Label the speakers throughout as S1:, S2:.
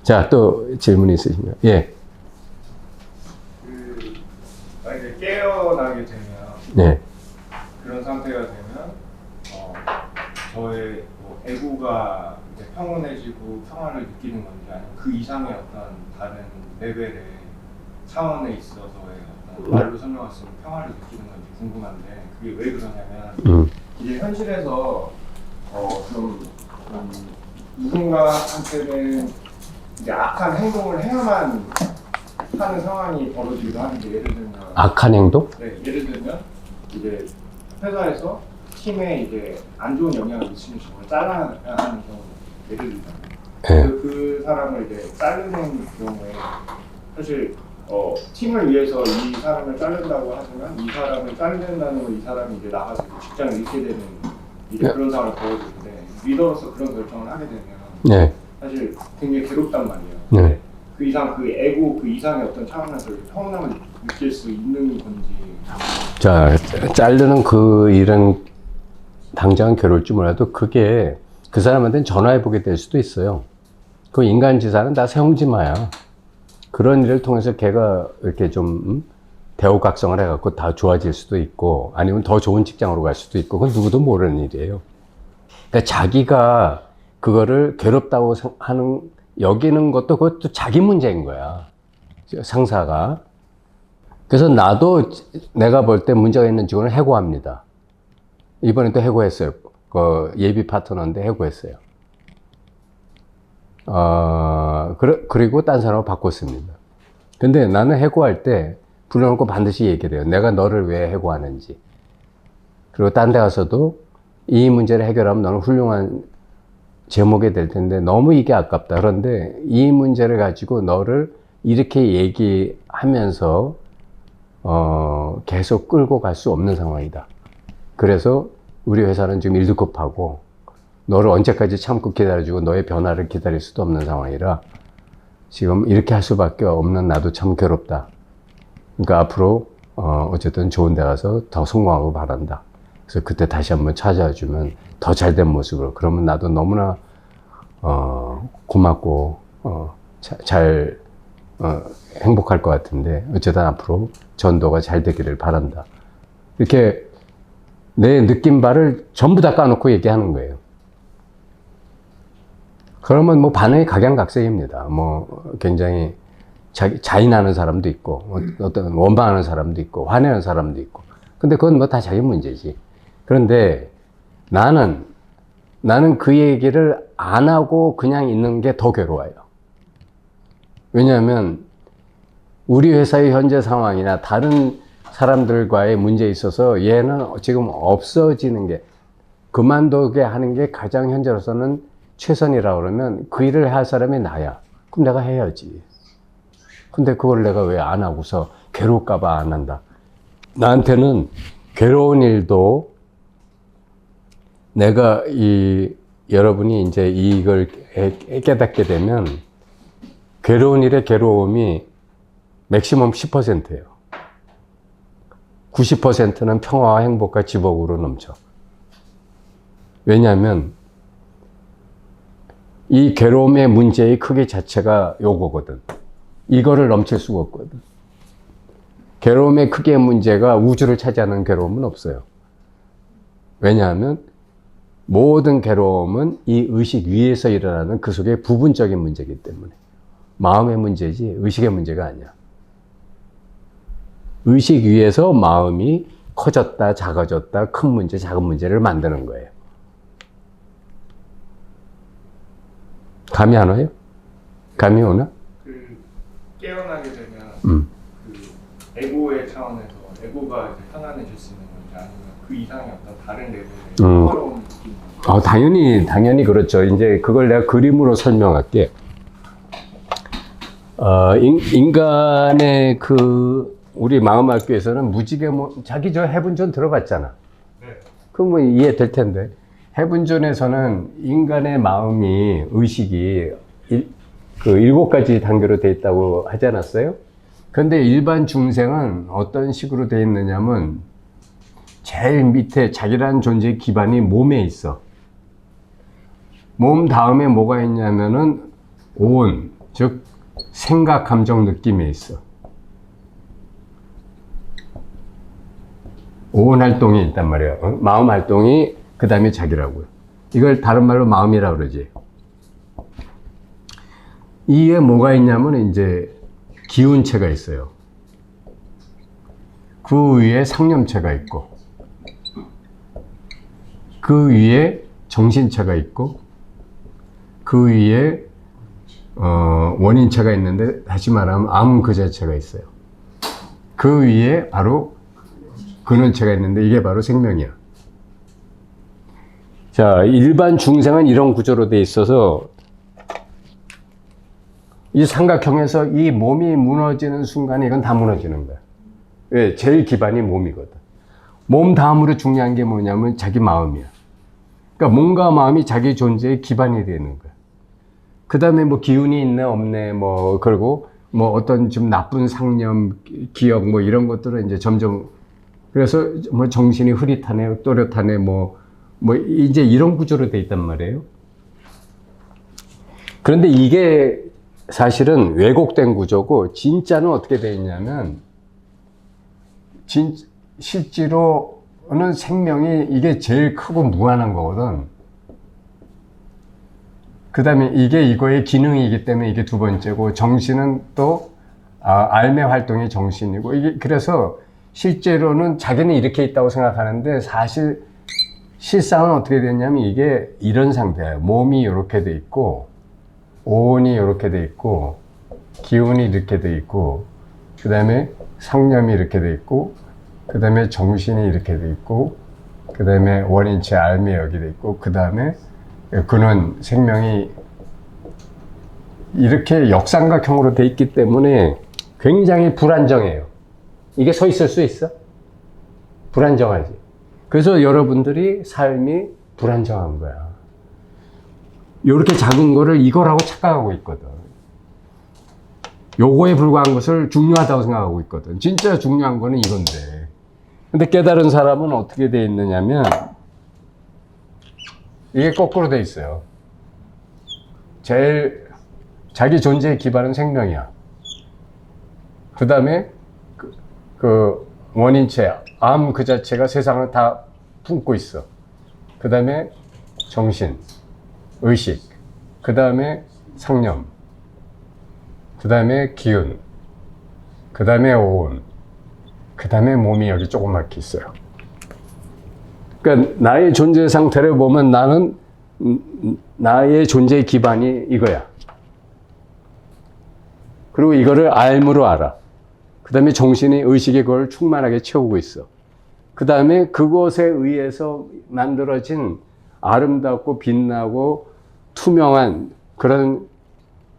S1: 자, 또 질문 있으시면. 예.
S2: 만약에 깨어나게 되면,
S1: 네.
S2: 그런 상태가 되면, 저의 뭐 에고가 이제 평온해지고 평화를 느끼는 건지, 아니면 그 이상의 어떤 다른 레벨의 차원에 있어서의 어떤 말로 설명할 수 없는 평화를 느끼는 건지 궁금한데, 그게 왜 그러냐면, 이제 현실에서 누군가한테는 이제 악한 행동을 해야만 하는 상황이 벌어지기도 하는데, 예를 들면
S1: 악한 행동?
S2: 네, 예를 들면 이제 회사에서 팀에 이제 안 좋은 영향을 미치는 경우를 잘라야 하는 경우, 예를 들면
S1: 네.
S2: 그 사람을 이제 자르는 경우에 사실 팀을 위해서 이 사람을 자른다고 하지만 이 사람을 자른다는 건 이 사람이 이제 나가서 이제 직장을 잃게 되는 이제 그런 상황을 벌어지는데, 리더로서 그런 결정을 하게 되면
S1: 네.
S2: 사실 굉장히 괴롭단 말이에요.
S1: 네.
S2: 그 이상, 그 에고, 그 이상의 어떤 차원에서 평온함을 느낄 수 있는 건지.
S1: 자, 자르는 그 일은 당장 괴로울지 몰라도 그게 그 사람한테는 전화해보게 될 수도 있어요. 그 인간지사는 다 세옹지마야. 그런 일을 통해서 걔가 이렇게 좀 대우각성을 해갖고 다 좋아질 수도 있고, 아니면 더 좋은 직장으로 갈 수도 있고, 그건 누구도 모르는 일이에요. 그러니까 자기가 그거를 괴롭다고 여기는 것도 그것도 자기 문제인 거야. 상사가. 그래서 나도 내가 볼 때 문제가 있는 직원을 해고합니다. 이번에 또 해고했어요. 그 예비 파트너인데 해고했어요. 그리고 딴 사람을 바꿨습니다. 근데 나는 해고할 때 불러놓고 반드시 얘기를 해요. 내가 너를 왜 해고하는지. 그리고 딴 데 가서도 이 문제를 해결하면 너는 훌륭한 제목이 될 텐데 너무 이게 아깝다. 그런데 이 문제를 가지고 너를 이렇게 얘기하면서 계속 끌고 갈 수 없는 상황이다. 그래서 우리 회사는 지금 일도 급하고 너를 언제까지 참고 기다려주고 너의 변화를 기다릴 수도 없는 상황이라 지금 이렇게 할 수밖에 없는 나도 참 괴롭다. 그러니까 앞으로 어쨌든 좋은 데 가서 더 성공하고 바란다. 그래서 그때 다시 한번 찾아주면 더 잘된 모습으로, 그러면 나도 너무나 고맙고 잘 행복할 것 같은데 어쨌든 앞으로 전도가 잘 되기를 바란다. 이렇게 내 느낀 바를 전부 다 까놓고 얘기하는 거예요. 그러면 뭐 반응이 각양각색입니다. 뭐 굉장히 자인하는 사람도 있고, 어떤 원망하는 사람도 있고, 화내는 사람도 있고. 근데 그건 뭐 다 자기 문제지. 그런데 나는 그 얘기를 안 하고 그냥 있는 게 더 괴로워요. 왜냐하면 우리 회사의 현재 상황이나 다른 사람들과의 문제에 있어서 얘는 지금 없어지는 게, 그만두게 하는 게 가장 현재로서는 최선이라고 그러면 그 일을 할 사람이 나야. 그럼 내가 해야지. 근데 그걸 내가 왜 안 하고서 괴로울까봐 안 한다. 나한테는 괴로운 일도 내가 여러분이 이제 이걸 깨닫게 되면 괴로운 일의 괴로움이 맥시멈 10%예요. 90%는 평화와 행복과 지복으로 넘쳐. 왜냐하면 이 괴로움의 문제의 크기 자체가 요거거든. 이거를 넘칠 수가 없거든. 괴로움의 크기의 문제가 우주를 차지하는 괴로움은 없어요. 왜냐하면 모든 괴로움은 이 의식 위에서 일어나는 그 속의 부분적인 문제이기 때문에. 마음의 문제지 의식의 문제가 아니야. 의식 위에서 마음이 커졌다 작아졌다 큰 문제 작은 문제를 만드는 거예요. 감이 안 와요? 감이 오나?
S2: 깨어나게 되면 그 에고의 차원에서 에고가 이제 편안해질 수 있는 건지, 아니면 그 이상의 어떤 다른 레벨의 평화로운 느낌?
S1: 당연히 그렇죠. 이제 그걸 내가 그림으로 설명할게. 인간의 우리 마음학교에서는 무지개, 자기 저 해분존 들어봤잖아.
S2: 네.
S1: 그럼 뭐 이해될 텐데. 해분존에서는 인간의 마음이, 의식이 그 7가지 단계로 돼 있다고 하지 않았어요? 그런데 일반 중생은 어떤 식으로 되어 있느냐면 제일 밑에 자기라는 존재의 기반이 몸에 있어. 몸 다음에 뭐가 있냐면은 온, 즉 생각, 감정, 느낌에 있어. 온 활동이 있단 말이야. 마음 활동이 그 다음에 자기라고요. 이걸 다른 말로 마음이라고 그러지. 이에 뭐가 있냐면 이제 기운체가 있어요. 그 위에 상념체가 있고, 그 위에 정신체가 있고, 그 위에 원인체가 있는데, 다시 말하면 암 그 자체가 있어요. 그 위에 바로 근원체가 있는데 이게 바로 생명이야. 자, 일반 중생은 이런 구조로 돼 있어서 이 삼각형에서 이 몸이 무너지는 순간에 이건 다 무너지는 거야. 왜? 제일 기반이 몸이거든. 몸 다음으로 중요한 게 뭐냐면 자기 마음이야. 그러니까 몸과 마음이 자기 존재의 기반이 되는 거야. 그 다음에 뭐 기운이 있네 없네 뭐 그리고 뭐 어떤 좀 나쁜 상념, 기억 뭐 이런 것들은 이제 점점 그래서 뭐 정신이 흐릿하네, 또렷하네 뭐 이제 이런 구조로 돼 있단 말이에요. 그런데 이게 사실은 왜곡된 구조고 진짜는 어떻게 돼 있냐면 실제로는 생명이 이게 제일 크고 무한한 거거든. 그 다음에 이게 이거의 기능이기 때문에 이게 두 번째고 정신은 또 알매 활동이 정신이고 이게 그래서 실제로는 자기는 이렇게 있다고 생각하는데 사실 실상은 어떻게 됐냐면 이게 이런 상태예요. 몸이 이렇게 돼 있고 오온이 이렇게 돼 있고 기운이 이렇게 돼 있고 그 다음에 상념이 이렇게 돼 있고 그 다음에 정신이 이렇게 돼 있고 그 다음에 원인체 알매 여기 돼 있고 그 다음에 근원 생명이 이렇게 역삼각형으로 돼 있기 때문에 굉장히 불안정해요. 이게 서 있을 수 있어? 불안정하지. 그래서 여러분들이 삶이 불안정한 거야. 이렇게 작은 거를 이거라고 착각하고 있거든. 요거에 불과한 것을 중요하다고 생각하고 있거든. 진짜 중요한 거는 이건데. 근데 깨달은 사람은 어떻게 돼 있느냐면 이게 거꾸로 돼 있어요. 제일 자기 존재의 기반은 생명이야. 그 다음에 그 원인체, 암 그 자체가 세상을 다 품고 있어. 그 다음에 정신, 의식, 그 다음에 상념, 그 다음에 기운, 그 다음에 오온, 그 다음에 몸이 여기 조그맣게 있어요. 그러니까 나의 존재 상태를 보면 나는 나의 존재의 기반이 이거야. 그리고 이거를 알므로 알아. 그 다음에 정신이 의식이 그걸 충만하게 채우고 있어. 그 다음에 그것에 의해서 만들어진 아름답고 빛나고 투명한 그런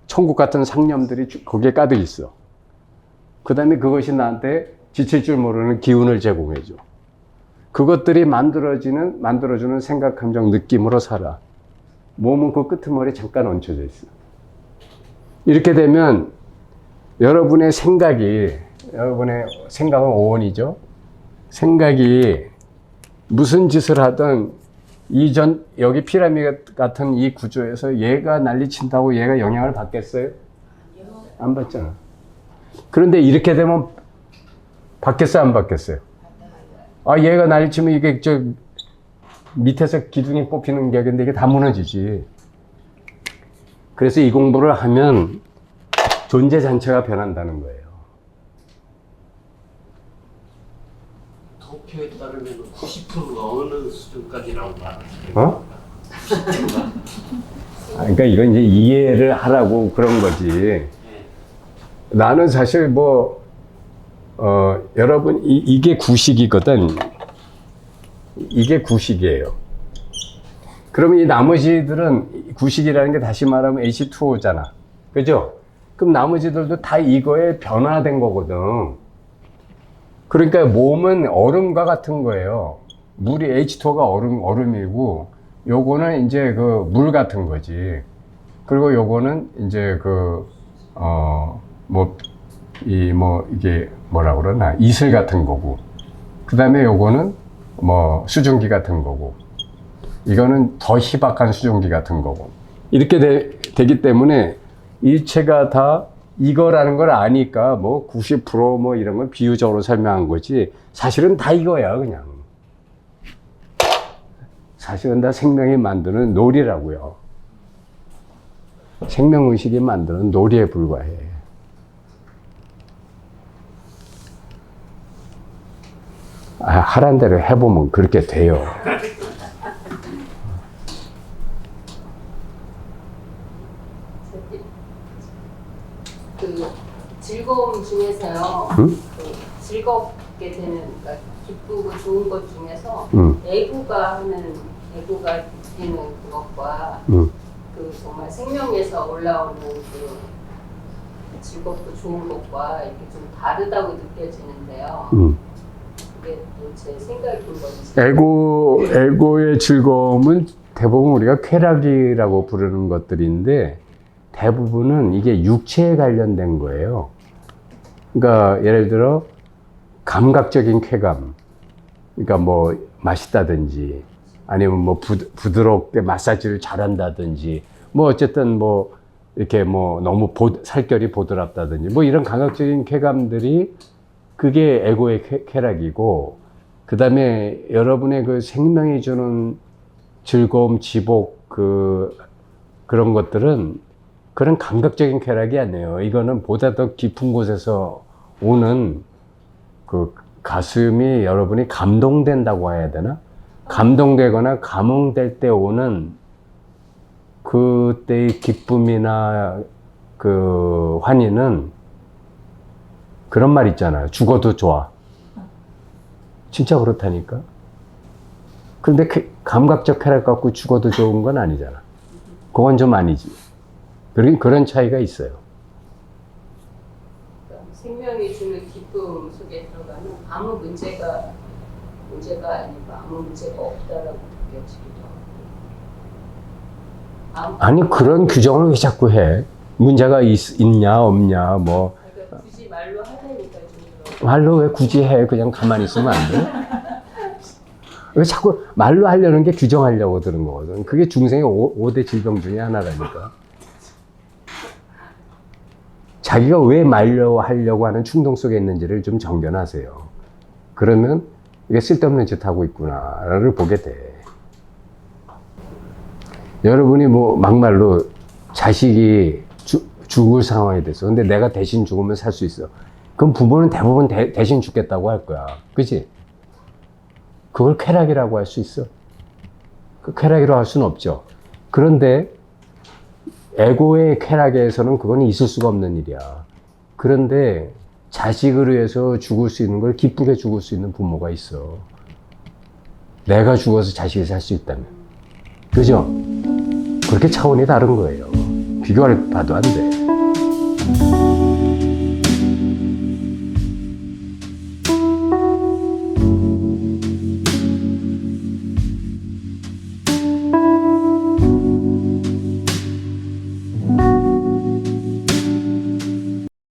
S1: 천국 같은 상념들이 거기에 가득 있어. 그 다음에 그것이 나한테 지칠 줄 모르는 기운을 제공해줘. 그것들이 만들어주는 생각, 감정, 느낌으로 살아. 몸은 그 끄트머리에 잠깐 얹혀져 있어. 이렇게 되면 여러분의 생각은 오온이죠. 생각이 무슨 짓을 하든 여기 피라미드 같은 이 구조에서 얘가 난리친다고 얘가 영향을 받겠어요? 안 받잖아. 그런데 이렇게 되면 받겠어요? 안 받겠어요? 얘가 난리치면 이게 밑에서 기둥이 뽑히는 격인데 이게 다 무너지지. 그래서 이 공부를 하면 존재 자체가 변한다는 거예요.
S3: 도표에 따르면 90%가 어느 수준까지라고 말하세요?
S1: 90%가? 그러니까 이건 이제 이해를 하라고 그런 거지.
S3: 네.
S1: 나는 사실 여러분, 이게 구식이거든. 이게 구식이에요. 그러면 이 나머지들은 구식이라는 게 다시 말하면 H2O잖아. 그죠? 그럼 나머지들도 다 이거에 변화된 거거든. 그러니까 몸은 얼음과 같은 거예요. 물이 H2O가 얼음이고, 요거는 이제 그 물 같은 거지. 그리고 요거는 이제 이 뭐 이게 뭐라 그러나 이슬 같은 거고, 그 다음에 요거는 뭐 수증기 같은 거고, 이거는 더 희박한 수증기 같은 거고, 이렇게 되기 때문에 일체가 다 이거라는 걸 아니까 뭐 90%뭐 이런 걸 비유적으로 설명한 거지, 사실은 다 이거야. 그냥 사실은 다 생명이 만드는 놀이라고요. 생명의식이 만드는 놀이에 불과해. 하란 대로 해보면 그렇게 돼요.
S4: 그 즐거움 중에서요.
S1: 응?
S4: 그 즐겁게 되는, 그러니까 기쁘고 좋은 것 중에서
S1: 응.
S4: 애고가 되는 그것과
S1: 응.
S4: 그 정말 생명에서 올라오는 그 즐겁고 좋은 것과 이렇게 좀 다르다고 느껴지는데요. 그게 또 제 생각인 건지.
S1: 에고의 즐거움은 대부분 우리가 쾌락이라고 부르는 것들인데, 대부분은 이게 육체에 관련된 거예요. 그러니까 예를 들어 감각적인 쾌감, 그러니까 뭐 맛있다든지, 아니면 뭐 부드럽게 마사지를 잘한다든지, 뭐 어쨌든 뭐 이렇게 뭐 너무 살결이 보드랍다든지, 뭐 이런 감각적인 쾌감들이 그게 에고의 쾌락이고, 그 다음에 여러분의 그 생명이 주는 즐거움, 지복, 그런 것들은 그런 감각적인 쾌락이 아니에요. 이거는 보다 더 깊은 곳에서 오는 그 가슴이 여러분이 감동된다고 해야 되나? 감동되거나 감흥될 때 오는 그때의 기쁨이나 그 환희는, 그런 말 있잖아요. 죽어도 좋아. 진짜 그렇다니까. 그런데 감각적 쾌락 갖고 죽어도 좋은 건 아니잖아. 그건 좀 아니지. 그런 차이가 있어요.
S4: 그러니까 생명이 주는 기쁨 속에 들어가면 아무 문제가 아니고 아무 문제가 없다라고 느껴지기도 하고.
S1: 아니, 그런 규정을 왜 자꾸 해? 문제가 있냐 없냐 뭐.
S4: 그러니까 굳이 말로 하다니까 좀
S1: 말로 왜 굳이 해? 그냥 가만히 있으면 안 돼? 왜 자꾸 말로 하려는 게 규정하려고 들은 거거든. 그게 중생의 5대 질병 중에 하나라니까. 자기가 왜 말로 하려고 하는 충동 속에 있는지를 좀 정견하세요. 그러면 이게 쓸데없는 짓 하고 있구나를 보게 돼. 여러분이 뭐 막말로 자식이 죽을 상황이 됐어. 근데 내가 대신 죽으면 살 수 있어. 그럼 부모는 대부분 대신 죽겠다고 할 거야. 그치? 그걸 쾌락이라고 할 수 있어? 그 쾌락이라고 할 수는 없죠. 그런데 에고의 쾌락에서는 그건 있을 수가 없는 일이야. 그런데 자식을 위해서 죽을 수 있는 걸 기쁘게 죽을 수 있는 부모가 있어. 내가 죽어서 자식이 살 수 있다면. 그죠? 그렇게 차원이 다른 거예요. 비교할 바도 안 돼.